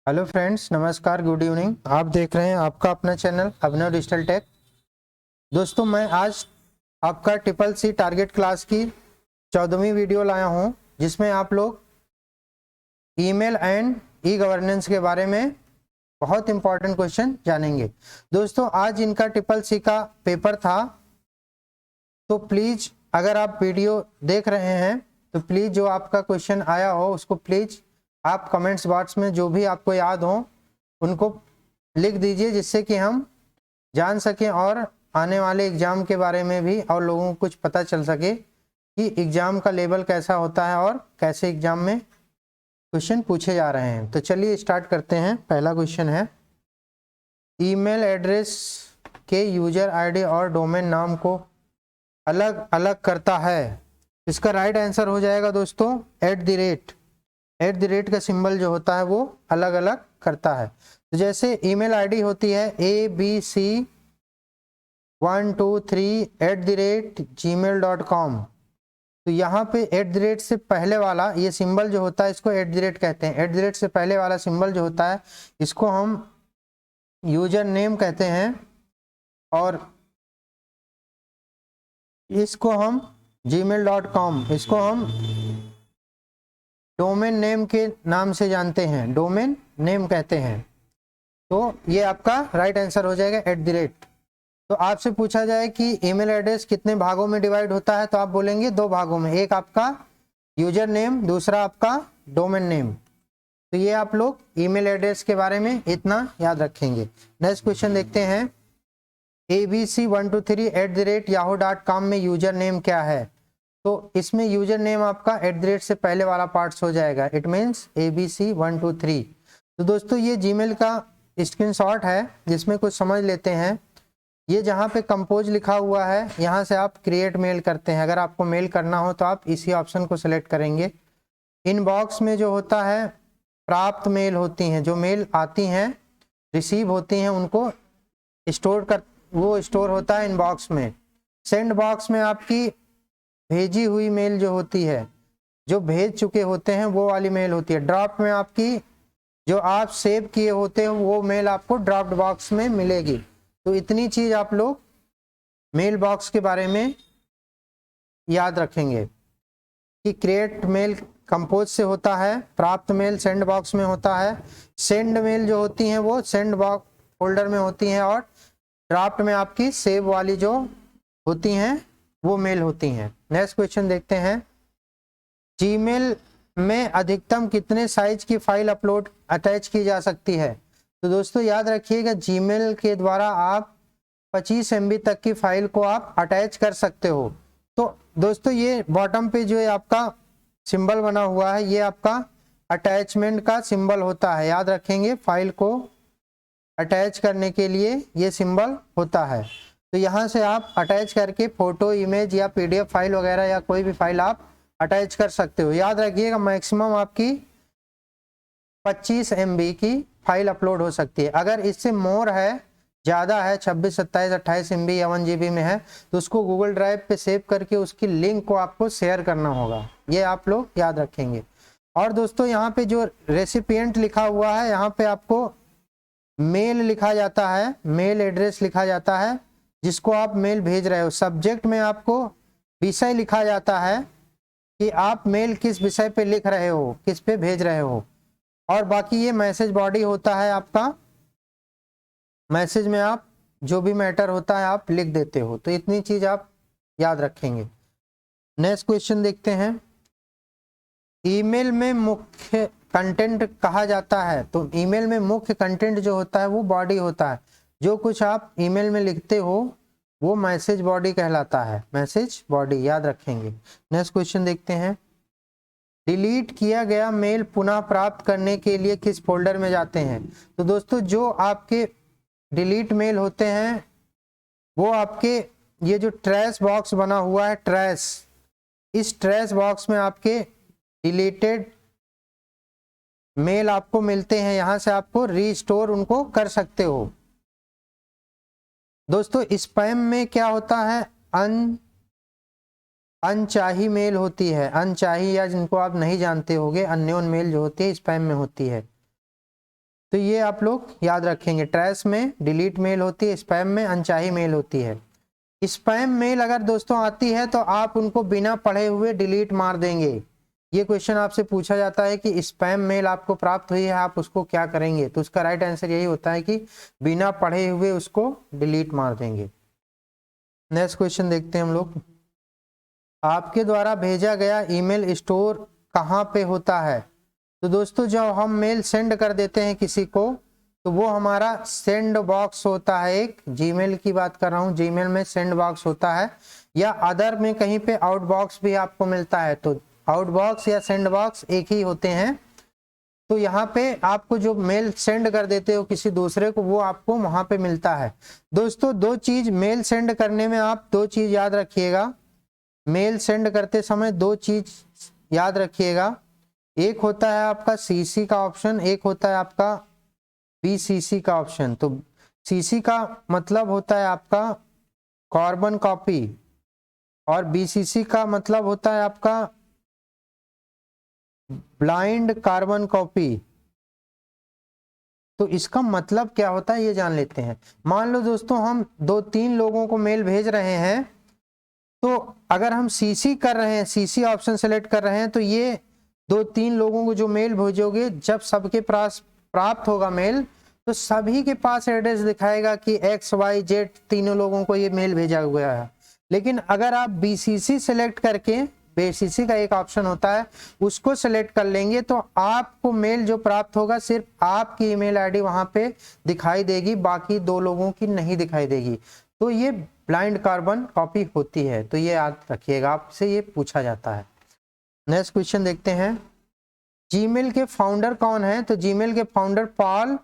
Hello friends, नमस्कार, good evening. आप देख रहे हैं आपका अपना चैनल अभिनव डिजिटल टेक। दोस्तों, मैं आज आपका ट्रिपल सी टारगेट क्लास की 14वीं वीडियो लाया हूं, जिसमें आप लोग ईमेल एंड ई गवर्नेंस के बारे में बहुत इंपॉर्टेंट क्वेश्चन जानेंगे। दोस्तों, आज इनका ट्रिपल सी का पेपर था, तो प्लीज़ अगर आप वीडियो देख रहे हैं तो प्लीज़ जो आपका क्वेश्चन आया हो उसको प्लीज़ आप कमेंट्स बॉक्स में जो भी आपको याद हो उनको लिख दीजिए, जिससे कि हम जान सकें और आने वाले एग्ज़ाम के बारे में भी और लोगों को कुछ पता चल सके कि एग्ज़ाम का लेवल कैसा होता है और कैसे एग्ज़ाम में क्वेश्चन पूछे जा रहे हैं। तो चलिए स्टार्ट करते हैं। पहला क्वेश्चन है, ईमेल एड्रेस के यूजर आईडी और डोमेन नाम को अलग अलग करता है। इसका राइट आंसर हो जाएगा दोस्तों @ @ का सिंबल जो होता है वो अलग अलग करता है। तो जैसे ईमेल आईडी होती है abc123@gmail.com, तो यहाँ पे @ से पहले वाला ये सिंबल जो होता है इसको @ कहते हैं। @ से पहले वाला सिंबल जो होता है इसको हम यूजर नेम कहते हैं और इसको हम gmail.com, इसको हम डोमेन नेम के नाम से जानते हैं, डोमेन नेम कहते हैं। तो ये आपका राइट आंसर हो जाएगा @ तो आपसे पूछा जाए कि ईमेल एड्रेस कितने भागों में डिवाइड होता है, तो आप बोलेंगे 2 भागों में, एक आपका यूजर नेम, दूसरा आपका डोमेन नेम। तो ये आप लोग ईमेल एड्रेस के बारे में इतना याद रखेंगे। नेक्स्ट क्वेश्चन देखते हैं, abc123@yahoo.com में यूजर नेम क्या है। तो इसमें यूजर नेम आपका @ से पहले वाला पार्ट्स हो जाएगा, इट मीन्स abc123। तो दोस्तों ये जीमेल का स्क्रीनशॉट है जिसमें कुछ समझ लेते हैं। ये जहाँ पे कंपोज लिखा हुआ है यहाँ से आप क्रिएट मेल करते हैं। अगर आपको मेल करना हो तो आप इसी ऑप्शन को सिलेक्ट करेंगे। इनबॉक्स में जो होता है प्राप्त मेल होती हैं, जो मेल आती हैं रिसीव होती हैं उनको स्टोर होता है इनबॉक्स में। सेंड बॉक्स में आपकी भेजी हुई मेल जो होती है, जो भेज चुके होते हैं वो वाली मेल होती है। ड्राफ्ट में आपकी जो आप सेव किए होते हैं वो मेल आपको ड्राफ्ट बॉक्स में मिलेगी। तो इतनी चीज आप लोग मेल बॉक्स के बारे में याद रखेंगे कि क्रिएट मेल कंपोज से होता है, प्राप्त मेल सेंड बॉक्स में होता है, सेंड मेल जो होती हैं वो सेंड बॉक्स फोल्डर में होती हैं और ड्राफ्ट में आपकी सेव वाली जो होती हैं वो मेल होती हैं। नेक्स्ट क्वेश्चन देखते हैं, जीमेल में अधिकतम कितने साइज की फाइल अटैच की जा सकती है। तो दोस्तों याद रखिएगा, जीमेल के द्वारा आप 25 MB तक की फाइल को आप अटैच कर सकते हो। तो दोस्तों ये बॉटम पे जो आपका सिंबल बना हुआ है ये आपका अटैचमेंट का सिंबल होता है। याद रखेंगे, फाइल को अटैच करने के लिए ये सिंबल होता है। तो यहाँ से आप अटैच करके फोटो, इमेज या PDF फाइल वगैरह या कोई भी फाइल आप अटैच कर सकते हो। याद रखिएगा मैक्सिमम आपकी 25 MB की फाइल अपलोड हो सकती है। अगर इससे मोर है, ज़्यादा है, 26, 27, 28 MB या 1 GB में है, तो उसको गूगल ड्राइव पे सेव करके उसकी लिंक को आपको शेयर करना होगा। ये आप लोग याद रखेंगे। और दोस्तों यहाँ पे जो रेसिपिएंट लिखा हुआ है यहाँ पे आपको मेल लिखा जाता है, मेल एड्रेस लिखा जाता है जिसको आप मेल भेज रहे हो। सब्जेक्ट में आपको विषय लिखा जाता है कि आप मेल किस विषय पे लिख रहे हो, किस पे भेज रहे हो। और बाकी ये मैसेज बॉडी होता है आपका, मैसेज में आप जो भी मैटर होता है आप लिख देते हो। तो इतनी चीज आप याद रखेंगे। नेक्स्ट क्वेश्चन देखते हैं, ईमेल में मुख्य कंटेंट कहा जाता है। तो ईमेल में मुख्य कंटेंट जो होता है वो बॉडी होता है। जो कुछ आप ईमेल में लिखते हो वो मैसेज बॉडी कहलाता है, मैसेज बॉडी, याद रखेंगे। नेक्स्ट क्वेश्चन देखते हैं, डिलीट किया गया मेल पुनः प्राप्त करने के लिए किस फोल्डर में जाते हैं। तो दोस्तों जो आपके डिलीट मेल होते हैं वो आपके ये जो ट्रैश बॉक्स बना हुआ है, ट्रैश, इस ट्रैश बॉक्स में आपके डिलीटेड मेल आपको मिलते हैं। यहां से आपको रीस्टोर उनको कर सकते हो। दोस्तों स्पैम में क्या होता है, अनचाही मेल होती है, अनचाही या जिनको आप नहीं जानते होंगे अननोन मेल जो होती है स्पैम में होती है। तो ये आप लोग याद रखेंगे। ट्रैश में डिलीट मेल होती है, स्पैम में अनचाही मेल होती है। स्पैम मेल अगर दोस्तों आती है तो आप उनको बिना पढ़े हुए डिलीट मार देंगे। ये क्वेश्चन आपसे पूछा जाता है कि स्पैम मेल आपको प्राप्त हुई है, आप उसको क्या करेंगे, तो उसका राइट आंसर यही होता है कि बिना पढ़े हुए उसको डिलीट मार देंगे। नेक्स्ट क्वेश्चन देखते हैं हम लोग। आपके द्वारा भेजा गया ईमेल स्टोर कहाँ पे होता है? तो दोस्तों जब हम मेल सेंड कर देते हैं किसी को तो वो हमारा सेंड बॉक्स होता है। एक जीमेल की बात कर रहा हूँ, जीमेल में सेंड बॉक्स होता है, या अदर में कहीं पे आउट बॉक्स भी आपको मिलता है। तो आउट बॉक्स या सेंड बॉक्स एक ही होते हैं। तो यहाँ पे आपको जो मेल सेंड कर देते हो किसी दूसरे को, वो आपको वहां पे मिलता है। दोस्तों दो चीज मेल सेंड करने में आप दो चीज याद रखिएगा। मेल सेंड करते समय दो चीज याद रखिएगा। एक होता है आपका सीसी का ऑप्शन, एक होता है आपका बीसीसी का ऑप्शन। तो सीसी का मतलब होता है आपका कार्बन कॉपी और बीसीसी का मतलब होता है आपका ब्लाइंड कार्बन कॉपी। तो इसका मतलब क्या होता है ये जान लेते हैं। मान लो दोस्तों हम 2-3 लोगों को मेल भेज रहे हैं, तो अगर हम सीसी कर रहे हैं, सीसी ऑप्शन सेलेक्ट कर रहे हैं, तो ये 2-3 लोगों को जो मेल भेजोगे, जब सबके पास प्राप्त होगा मेल तो सभी के पास एड्रेस दिखाएगा कि XYZ तीनों लोगों को ये मेल भेजा गया है। लेकिन अगर आप बीसीसी सेलेक्ट करके, बीसीसी का एक ऑप्शन होता है उसको सेलेक्ट कर लेंगे, तो आपको मेल जो प्राप्त होगा सिर्फ आपकी ईमेल आईडी वहां पे दिखाई देगी, बाकी 2 लोगों की नहीं दिखाई देगी। तो ये ब्लाइंड कार्बन कॉपी होती है। तो ये याद रखिएगा, आपसे ये पूछा जाता है। नेक्स्ट क्वेश्चन देखते हैं। जीमेल के फाउंडर कौन है? तो जीमेल के फाउंडर पॉल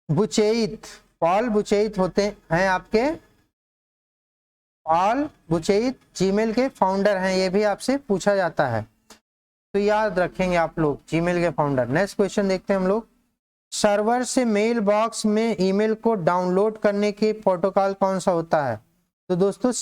बुचेइत होते हैं। आपके पॉल बुचेइत जीमेल के फाउंडर हैं, ये भी आपसे पूछा जाता है। तो याद रखेंगे आप लोग जीमेल के फाउंडर। नेक्स्ट क्वेश्चन देखते हैं हम लोग। सर्वर से मेल बॉक्स में ईमेल को डाउनलोड करने के प्रोटोकॉल कौन सा होता है? तो दोस्तों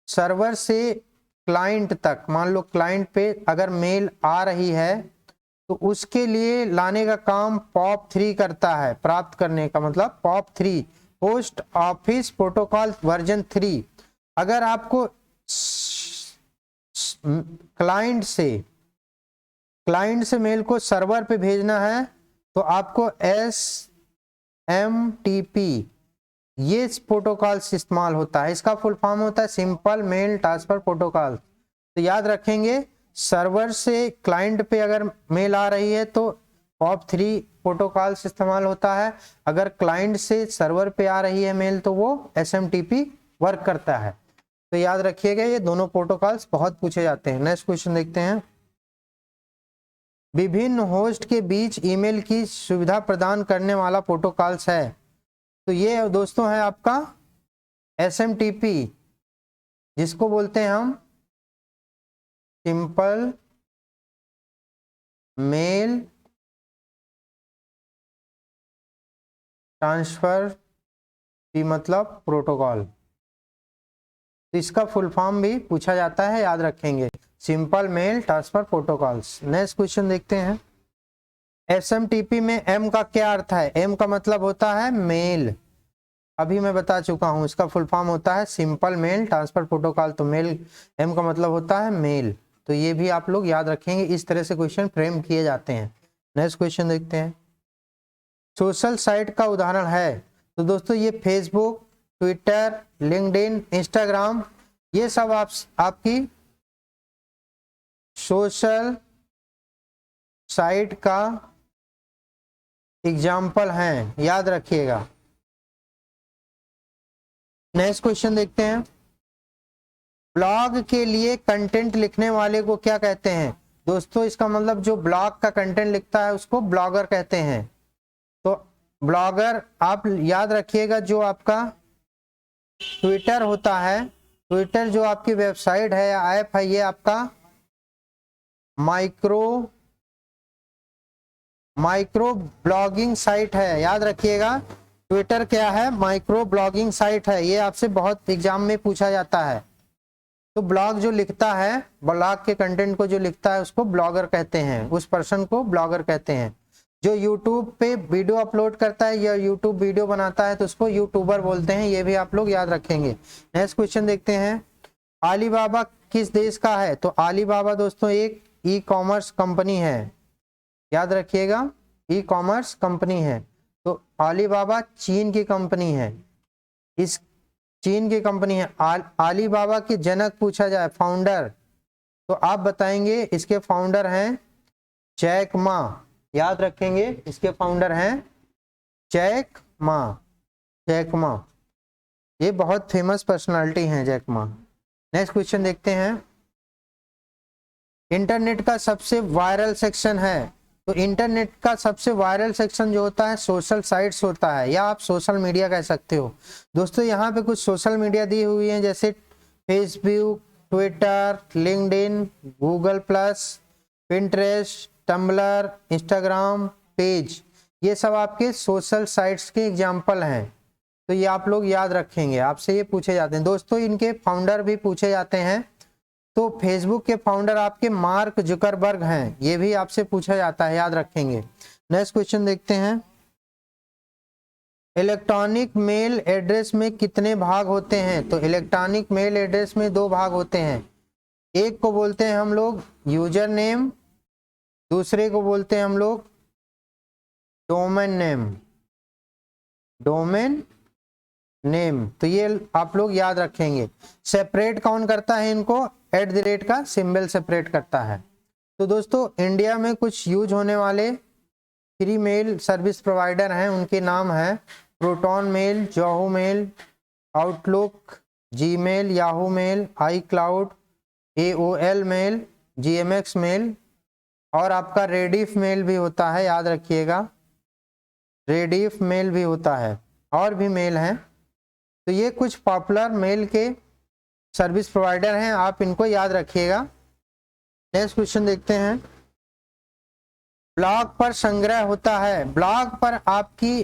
सर्वर से क्लाइंट तक, मान लो क्लाइंट पे अगर मेल आ रही है तो उसके लिए लाने का काम POP3 करता है। प्राप्त करने का मतलब POP3, post office protocol version 3। अगर आपको क्लाइंट से मेल को सर्वर पे भेजना है तो आपको SMTP ये प्रोटोकॉल इस्तेमाल होता है। इसका फुल फॉर्म होता है सिंपल मेल ट्रांसफर प्रोटोकॉल। तो याद रखेंगे, सर्वर से क्लाइंट पे अगर मेल आ रही है तो POP3 प्रोटोकॉल इस्तेमाल होता है। अगर क्लाइंट से सर्वर पे आ रही है मेल तो वो SMTP वर्क करता है। तो याद रखिएगा, ये दोनों प्रोटोकॉल्स बहुत पूछे जाते हैं। नेक्स्ट क्वेश्चन देखते हैं। विभिन्न होस्ट के बीच ईमेल की सुविधा प्रदान करने वाला प्रोटोकॉल्स है। तो ये दोस्तों है आपका SMTP, जिसको बोलते हैं हम सिंपल मेल ट्रांसफर की मतलब प्रोटोकॉल। तो इसका फुल फॉर्म भी पूछा जाता है, याद रखेंगे, simple mail transfer protocols. Next question देखते हैं। SMTP में M का क्या अर्थ है? M का मतलब होता है मेल, अभी मैं बता चुका हूं। इसका फुल फॉर्म होता है सिंपल मेल ट्रांसफर प्रोटोकॉल। तो मेल M का मतलब होता है मेल। तो ये भी आप लोग याद रखेंगे, इस तरह से क्वेश्चन फ्रेम किए जाते हैं। नेक्स्ट क्वेश्चन देखते हैं। सोशल साइट का उदाहरण है? तो दोस्तों ये फेसबुक, ट्विटर, लिंक्डइन, इंस्टाग्राम, ये सब आपकी सोशल साइट का एग्जाम्पल हैं, याद रखिएगा। नेक्स्ट क्वेश्चन देखते हैं। ब्लॉग के लिए कंटेंट लिखने वाले को क्या कहते हैं? दोस्तों इसका मतलब जो ब्लॉग का कंटेंट लिखता है उसको ब्लॉगर कहते हैं। तो ब्लॉगर आप याद रखिएगा, जो आपका ट्विटर होता है, ट्विटर जो आपकी वेबसाइट है या ऐप है, ये आपका माइक्रो ब्लॉगिंग साइट है। याद रखिएगा, ट्विटर क्या है? माइक्रो ब्लॉगिंग साइट है। ये आपसे बहुत एग्जाम में पूछा जाता है। तो ब्लॉग जो लिखता है, ब्लॉग के कंटेंट को जो लिखता है उसको ब्लॉगर कहते हैं, उस पर्सन को ब्लॉगर कहते हैं। जो यूट्यूब पे वीडियो अपलोड करता है या यूट्यूब वीडियो बनाता है तो उसको यूट्यूबर बोलते हैं, ये भी आप लोग याद रखेंगे। नेक्स्ट क्वेश्चन देखते हैं, आलीबाबा किस देश का है? तो आलीबाबा दोस्तों एक ई कॉमर्स कंपनी है, याद रखिएगा, ई कॉमर्स कंपनी है। तो आलीबाबा चीन की कंपनी है, इस चीन की कंपनी है। आलीबाबा के जनक पूछा जाए, फाउंडर, तो आप बताएंगे इसके फाउंडर हैं जैक मा, याद रखेंगे इसके फाउंडर हैं जैक मा। जैक मा ये बहुत फेमस पर्सनालिटी हैं, जैक मा। नेक्स्ट क्वेश्चन देखते हैं, इंटरनेट का सबसे वायरल सेक्शन है? तो इंटरनेट का सबसे वायरल सेक्शन जो होता है सोशल साइट्स होता है, या आप सोशल मीडिया कह सकते हो। दोस्तों यहाँ पे कुछ सोशल मीडिया दी हुई है, जैसे Facebook, Twitter, LinkedIn, Google plus, Pinterest, Tumblr, Instagram page, ये सब आपके सोशल साइट्स के एग्जाम्पल हैं। तो ये आप लोग याद रखेंगे, आपसे ये पूछे जाते हैं। दोस्तों इनके फाउंडर भी पूछे जाते हैं, तो फेसबुक के फाउंडर आपके मार्क जुकरबर्ग हैं, ये भी आपसे पूछा जाता है, याद रखेंगे। नेक्स्ट क्वेश्चन देखते हैं, इलेक्ट्रॉनिक मेल एड्रेस में कितने भाग होते हैं? तो इलेक्ट्रॉनिक मेल एड्रेस में 2 भाग होते हैं, एक को बोलते हैं हम लोग यूजर नेम, दूसरे को बोलते हैं हम लोग डोमेन नेम। डोमेन नेम, तो ये आप लोग याद रखेंगे। सेपरेट कौन करता है इनको? @ का सिंबल सेपरेट करता है। तो दोस्तों इंडिया में कुछ यूज होने वाले फ्री मेल सर्विस प्रोवाइडर हैं, उनके नाम है Proton mail, Zoho mail, Outlook, Gmail, Yahoo mail, iCloud, AOL mail, GMX mail, और आपका रेडिफ मेल भी होता है, याद रखिएगा, रेडिफ मेल भी होता है, और भी मेल हैं। तो ये कुछ पॉपुलर मेल के सर्विस प्रोवाइडर हैं, आप इनको याद रखिएगा। नेक्स्ट क्वेश्चन देखते हैं, ब्लॉग पर संग्रह होता है? ब्लॉग पर आपकी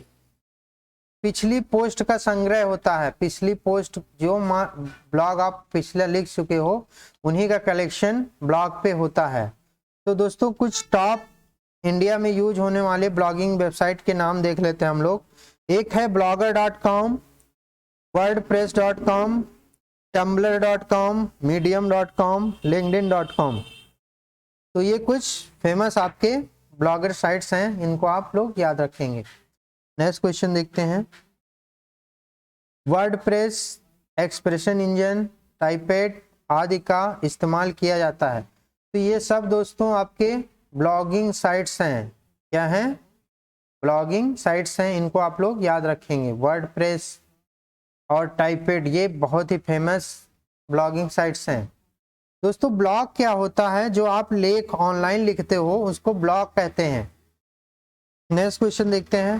पिछली पोस्ट का संग्रह होता है, पिछली पोस्ट जो ब्लॉग आप पिछला लिख चुके हो उन्हीं का कलेक्शन ब्लॉग पे होता है। तो दोस्तों कुछ टॉप इंडिया में यूज होने वाले ब्लॉगिंग वेबसाइट के नाम देख लेते हैं हम लोग। एक है blogger.com, wordpress.com, tumblr.com, medium.com, linkedin.com। तो ये कुछ फेमस आपके ब्लॉगर साइट्स हैं, इनको आप लोग याद रखेंगे। नेक्स्ट क्वेश्चन देखते हैं, वर्डप्रेस, एक्सप्रेशन इंजन, टाइपेड आदि का इस्तेमाल किया जाता है। तो ये सब दोस्तों आपके ब्लॉगिंग साइट्स हैं, क्या हैं? ब्लॉगिंग साइट्स हैं, इनको आप लोग याद रखेंगे। वर्डप्रेस और टाइपेड ये बहुत ही फेमस ब्लॉगिंग साइट्स हैं। दोस्तों ब्लॉग क्या होता है? जो आप लेख ऑनलाइन लिखते हो उसको ब्लॉग कहते हैं। नेक्स्ट क्वेश्चन देखते हैं,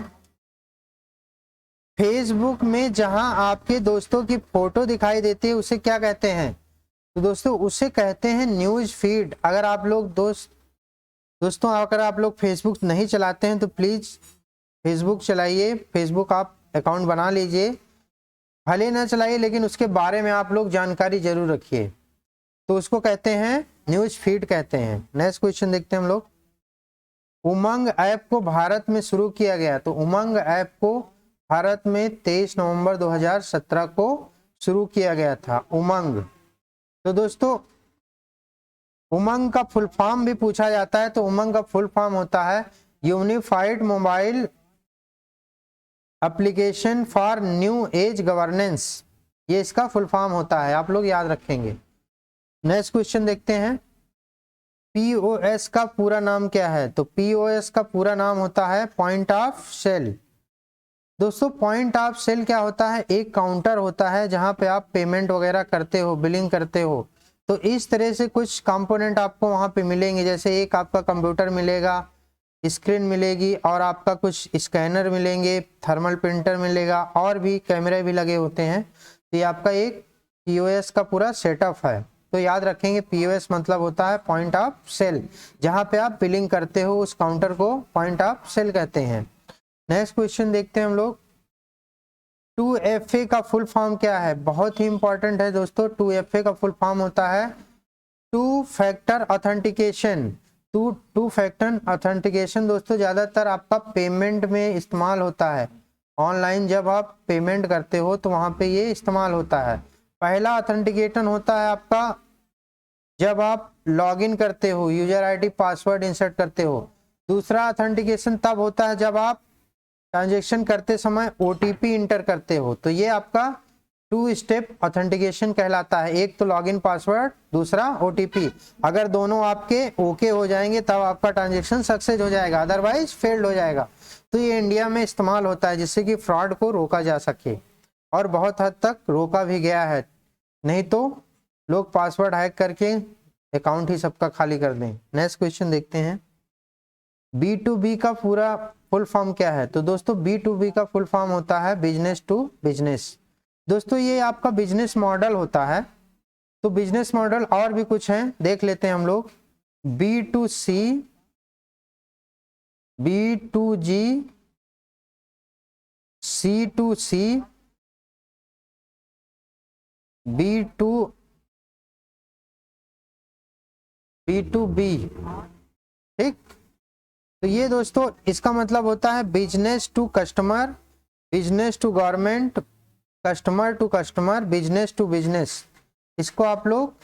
फेसबुक में जहां आपके दोस्तों की फोटो दिखाई देती है उसे क्या कहते हैं? तो दोस्तों उसे कहते हैं न्यूज फीड। अगर आप लोग दोस्तों अगर आप लोग फेसबुक नहीं चलाते हैं तो प्लीज फेसबुक चलाइए, फेसबुक आप अकाउंट बना लीजिए, भले ना चलाइए लेकिन उसके बारे में आप लोग जानकारी जरूर रखिए। तो उसको कहते हैं न्यूज फीड कहते हैं। नेक्स्ट क्वेश्चन देखते हैं हम लोग, उमंग ऐप को भारत में शुरू किया गया। तो उमंग ऐप को भारत में 23 नवंबर 2017 को शुरू किया गया था, उमंग। तो दोस्तों उमंग का फुल फॉर्म भी पूछा जाता है, तो उमंग का फुल फॉर्म होता है unified mobile application for new age governance, ये इसका फुल फॉर्म होता है, आप लोग याद रखेंगे। नेक्स्ट क्वेश्चन देखते हैं, पीओएस का पूरा नाम क्या है? तो पीओएस का पूरा नाम होता है पॉइंट ऑफ सेल। दोस्तों पॉइंट ऑफ सेल क्या होता है? एक काउंटर होता है जहां पे आप पेमेंट वगैरह करते हो, बिलिंग करते हो। तो इस तरह से कुछ कंपोनेंट आपको वहां पे मिलेंगे, जैसे एक आपका कंप्यूटर मिलेगा, स्क्रीन मिलेगी, और आपका कुछ स्कैनर मिलेंगे, थर्मल प्रिंटर मिलेगा, और भी कैमरे भी लगे होते हैं। तो ये आपका एक पीओएस का पूरा सेटअप है। तो याद रखेंगे पीओएस मतलब होता है पॉइंट ऑफ सेल, जहां पे आप बिलिंग करते हो उस काउंटर को पॉइंट ऑफ सेल कहते हैं। नेक्स्ट क्वेश्चन देखते हैं हम लोग, 2FA का फुल फॉर्म क्या है? बहुत ही इंपॉर्टेंट है दोस्तों। 2FA का फुल फॉर्म होता है two factor authentication. Two factor authentication दोस्तों ज़्यादातर आपका पेमेंट में इस्तेमाल होता है। ऑनलाइन जब आप पेमेंट करते हो तो वहाँ पे ये इस्तेमाल होता है। पहला ऑथेंटिकेशन होता है आपका जब आप लॉगिन करते हो, यूजर आईडी पासवर्ड इंसर्ट करते हो। दूसरा ऑथेंटिकेशन तब होता है जब आप ट्रांजैक्शन करते समय OTP इंटर करते हो। तो ये आपका 2 स्टेप ऑथेंटिकेशन कहलाता है। एक तो लॉगिन पासवर्ड, दूसरा OTP। अगर दोनों आपके ओके हो जाएंगे तब आपका ट्रांजैक्शन सक्सेस हो जाएगा, अदरवाइज फेल्ड हो जाएगा। तो ये इंडिया में इस्तेमाल होता है जिससे कि फ्रॉड को रोका जा सके, और बहुत हद तक रोका भी गया है। नहीं तो लोग पासवर्ड हैक करके अकाउंट ही सबका खाली कर दें। नेक्स्ट क्वेश्चन देखते हैं। B2B का पूरा फुल फॉर्म क्या है? तो दोस्तों B2B का फुल फॉर्म होता है बिजनेस टू बिजनेस। दोस्तों ये आपका बिजनेस मॉडल होता है। तो बिजनेस मॉडल और भी कुछ हैं, देख लेते हैं हम लोग। B2C, B2G, C2C, B2B, ठीक। तो ये दोस्तों इसका मतलब होता है business to customer, business to government, customer to customer, business to business. इसको आप लोग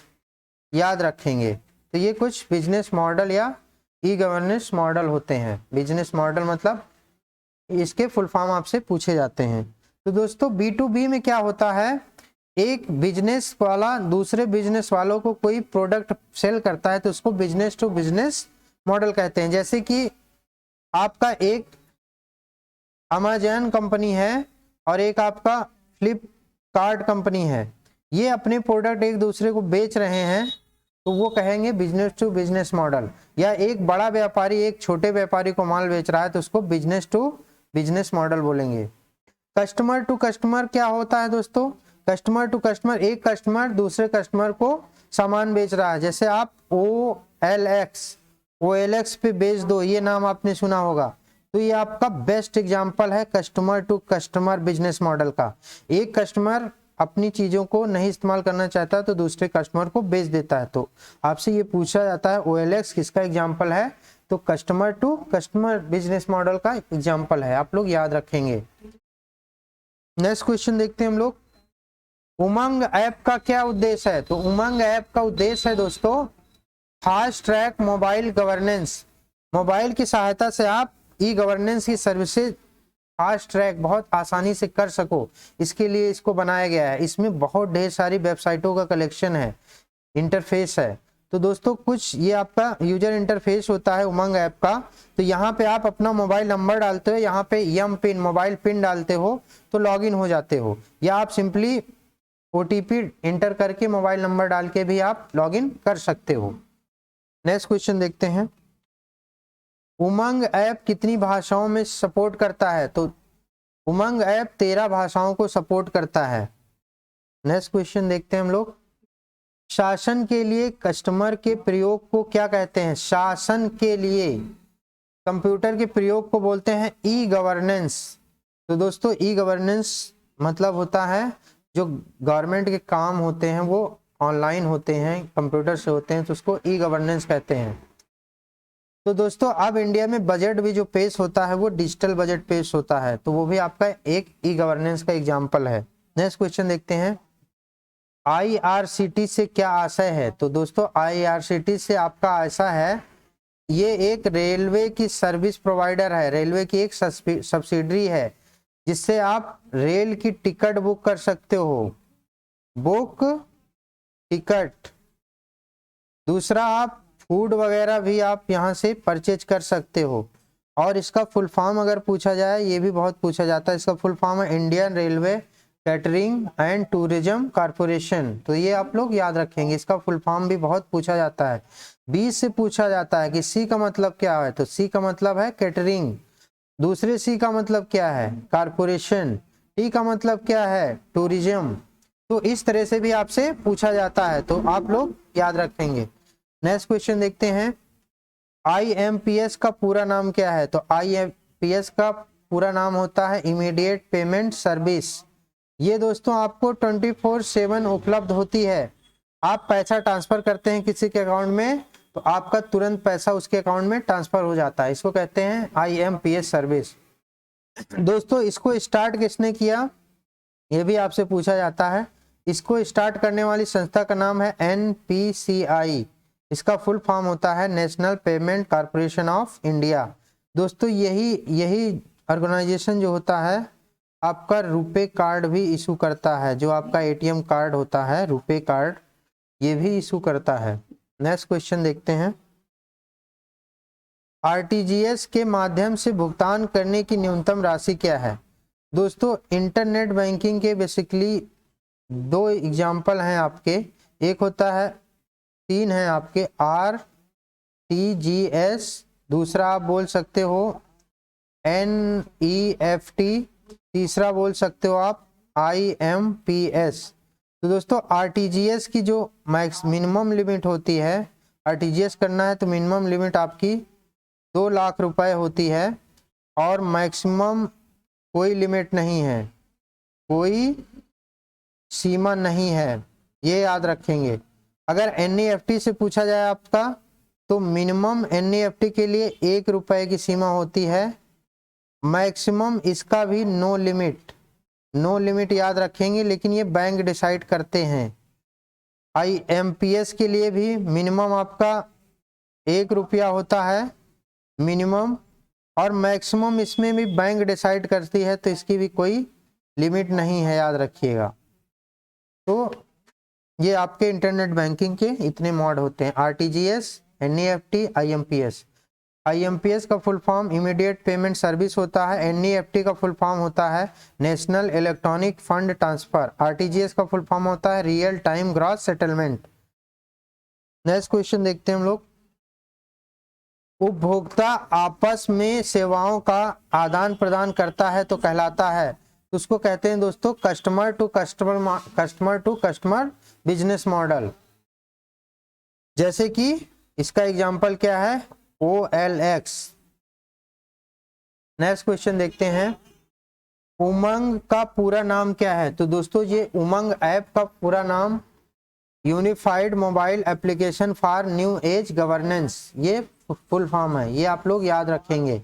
याद रखेंगे। तो ये कुछ बिजनेस मॉडल या ई गवर्नेंस मॉडल होते हैं। बिजनेस मॉडल मतलब इसके फुल फॉर्म आपसे पूछे जाते हैं। तो दोस्तों B2B में क्या होता है? एक बिजनेस वाला दूसरे बिजनेस वालों को कोई प्रोडक्ट सेल करता है तो उसको बिजनेस टू बिजनेस मॉडल कहते हैं। जैसे कि आपका एक अमेजन कंपनी है और एक आपका फ्लिपकार्ट कंपनी है, ये अपने प्रोडक्ट एक दूसरे को बेच रहे हैं तो वो कहेंगे बिजनेस टू बिजनेस मॉडल। या एक बड़ा व्यापारी एक छोटे व्यापारी को माल बेच रहा है तो उसको बिजनेस टू बिजनेस मॉडल बोलेंगे। कस्टमर टू कस्टमर क्या होता है दोस्तों? कस्टमर टू कस्टमर, एक कस्टमर दूसरे कस्टमर को सामान बेच रहा है। जैसे आप OLX पे बेच दो, ये नाम आपने सुना होगा। तो ये आपका बेस्ट एग्जांपल है customer to customer business model का। एक कस्टमर अपनी चीजों को नहीं इस्तेमाल करना चाहता तो दूसरे कस्टमर को बेच देता है। तो आपसे ये पूछा जाता है OLX किसका एग्जांपल है? तो customer to customer business model का एग्जांपल है, आप लोग याद रखेंगे। नेक्स्ट क्वेश्चन देखते हैं हम लोग। उमंग ऐप का क्या उद्देश्य है? तो उमंग ऐप का उद्देश्य है दोस्तों fast track mobile governance. Mobile की सहायता से आप ई गवर्नेंस की सर्विसेज फास्ट ट्रैक बहुत आसानी से कर सको, इसके लिए इसको बनाया गया है। इसमें बहुत ढेर सारी वेबसाइटों का कलेक्शन है, इंटरफेस है। तो दोस्तों कुछ ये आपका यूजर इंटरफेस होता है उमंग ऐप का। तो यहाँ पे आप अपना मोबाइल नंबर डालते हो, यहाँ पे यम पिन मोबाइल पिन डालते हो तो लॉगिन हो जाते हो, या आप सिंपली OTP इंटर करके मोबाइल नंबर डाल के भी आप लॉगिन कर सकते हो। नेक्स्ट क्वेश्चन देखते हैं। उमंग ऐप कितनी भाषाओं में सपोर्ट करता है? तो उमंग ऐप 13 भाषाओं को सपोर्ट करता है। नेक्स्ट क्वेश्चन देखते हैं हम लोग। शासन के लिए कस्टमर के प्रयोग को क्या कहते हैं? शासन के लिए कंप्यूटर के प्रयोग को बोलते हैं ई गवर्नेंस। तो दोस्तों ई गवर्नेंस मतलब होता है जो गवर्नमेंट के काम होते हैं वो ऑनलाइन होते हैं, कंप्यूटर से होते हैं, तो उसको ई गवर्नेंस कहते हैं। तो दोस्तों अब इंडिया में बजट भी जो पेश होता है वो डिजिटल बजट पेश होता है, तो वो भी आपका एक ई गवर्नेंस का एग्जाम्पल है। नेक्स्ट क्वेश्चन देखते हैं। IRCT से क्या आशय है? तो दोस्तों IRCT से आपका ऐसा है, ये एक रेलवे की सर्विस प्रोवाइडर है, रेलवे की एक सब्सिडरी है जिससे आप रेल की टिकट बुक कर सकते हो, बुक टिकट। दूसरा आप फूड वगैरह भी आप यहाँ से परचेज कर सकते हो। और इसका फुल फॉर्म अगर पूछा जाए, ये भी बहुत पूछा जाता है, इसका फुल फॉर्म है Indian railway catering and tourism corporation. तो ये आप लोग याद रखेंगे, इसका फुल फॉर्म भी बहुत पूछा जाता है। 20 से पूछा जाता है कि सी का मतलब क्या है? तो सी का मतलब है कैटरिंग, दूसरे सी का मतलब क्या है? कॉर्पोरेशन, टी का मतलब क्या है? टूरिज्म। तो इस तरह से भी आपसे पूछा जाता है, तो आप लोग याद रखेंगे। नेक्स्ट क्वेश्चन देखते हैं। IMPS का पूरा नाम क्या है? तो IMPS का पूरा नाम होता है इमीडिएट पेमेंट सर्विस। ये दोस्तों आपको 24/7 उपलब्ध होती है। आप पैसा ट्रांसफर करते हैं किसी के अकाउंट में तो आपका तुरंत पैसा उसके अकाउंट में ट्रांसफर हो जाता है। इसको कहते हैं IMPS सर्विस। दोस्तों इसको स्टार्ट किसने किया ये भी आपसे पूछा जाता है। इसको स्टार्ट करने वाली संस्था का नाम है NPCI। इसका फुल फॉर्म होता है national payment corporation of India. दोस्तों यही ऑर्गेनाइजेशन जो होता है आपका रुपे कार्ड भी इशू करता है। जो आपका ATM कार्ड होता है रुपे कार्ड ये भी इशू करता है। नेक्स्ट क्वेश्चन देखते हैं। RTGS के माध्यम से भुगतान करने की न्यूनतम राशि क्या है? दोस्तों इंटरनेट बैंकिंग के बेसिकली 2 एग्जाम्पल हैं आपके। एक होता है 3 हैं आपके RTGS, दूसरा आप बोल सकते हो NEFT, तीसरा बोल सकते हो आप IMPS। तो दोस्तों RTGS की जो मिनिमम लिमिट होती है, RTGS करना है तो मिनिमम लिमिट आपकी 2 लाख रुपए होती है और मैक्सिमम कोई लिमिट नहीं है, कोई सीमा नहीं है, ये याद रखेंगे। अगर NEFT से पूछा जाए आपका तो मिनिमम NEFT के लिए 1 रुपए की सीमा होती है, मैक्सिमम इसका भी नो लिमिट याद रखेंगे, लेकिन ये बैंक डिसाइड करते हैं। IMPS के लिए भी मिनिमम आपका 1 रुपया होता है मिनिमम और मैक्सिमम इसमें भी बैंक डिसाइड करती है, तो इसकी भी कोई लिमिट नहीं है, याद रखिएगा। तो ये आपके इंटरनेट बैंकिंग के इतने मोड होते हैं, RTGS, NEFT, IMPS। IMPS का full form immediate payment service होता है। NEFT का फुल फॉर्म होता है national electronic fund transfer. RTGS का फुल फॉर्म होता है real time gross settlement. Next question देखते हैं हम लोग। उपभोक्ता आपस में सेवाओं का आदान प्रदान करता है तो कहलाता है, तो उसको कहते हैं दोस्तों customer to customer business model. जैसे कि इसका एग्जांपल क्या है, OLX। नेक्स्ट क्वेश्चन देखते हैं। उमंग का पूरा नाम क्या है? तो दोस्तों ये उमंग ऐप का पूरा नाम unified mobile application for new age governance, ये फुल फॉर्म है, ये आप लोग याद रखेंगे।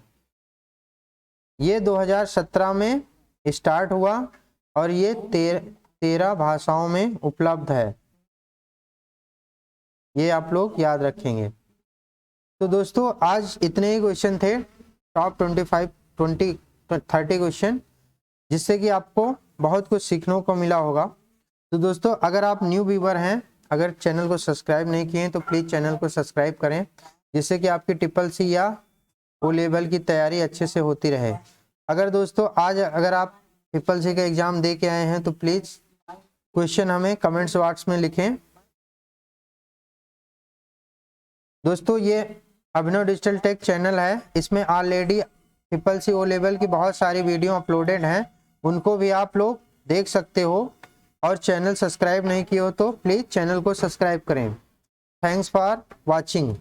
ये 2017 में स्टार्ट हुआ और ये 13 भाषाओं में उपलब्ध है, ये आप लोग याद रखेंगे। तो दोस्तों आज इतने ही क्वेश्चन थे, टॉप 30 क्वेश्चन, जिससे कि आपको बहुत कुछ सीखने को मिला होगा। तो दोस्तों अगर आप न्यू व्यूअर हैं, अगर चैनल को सब्सक्राइब नहीं किए हैं तो प्लीज़ चैनल को सब्सक्राइब करें, जिससे कि आपकी SSC या O लेवल की तैयारी अच्छे से होती रहे। अगर दोस्तों आज अगर आप SSC का एग्ज़ाम दे के आए हैं तो प्लीज़ क्वेश्चन हमें कमेंट्स बॉक्स में लिखें। दोस्तों ये अभिनव डिजिटल टेक चैनल है, इसमें ऑलरेडी SSC O लेवल की बहुत सारी वीडियो अपलोडेड हैं, उनको भी आप लोग देख सकते हो। और चैनल सब्सक्राइब नहीं किए हो तो प्लीज़ चैनल को सब्सक्राइब करें। Thanks for watching.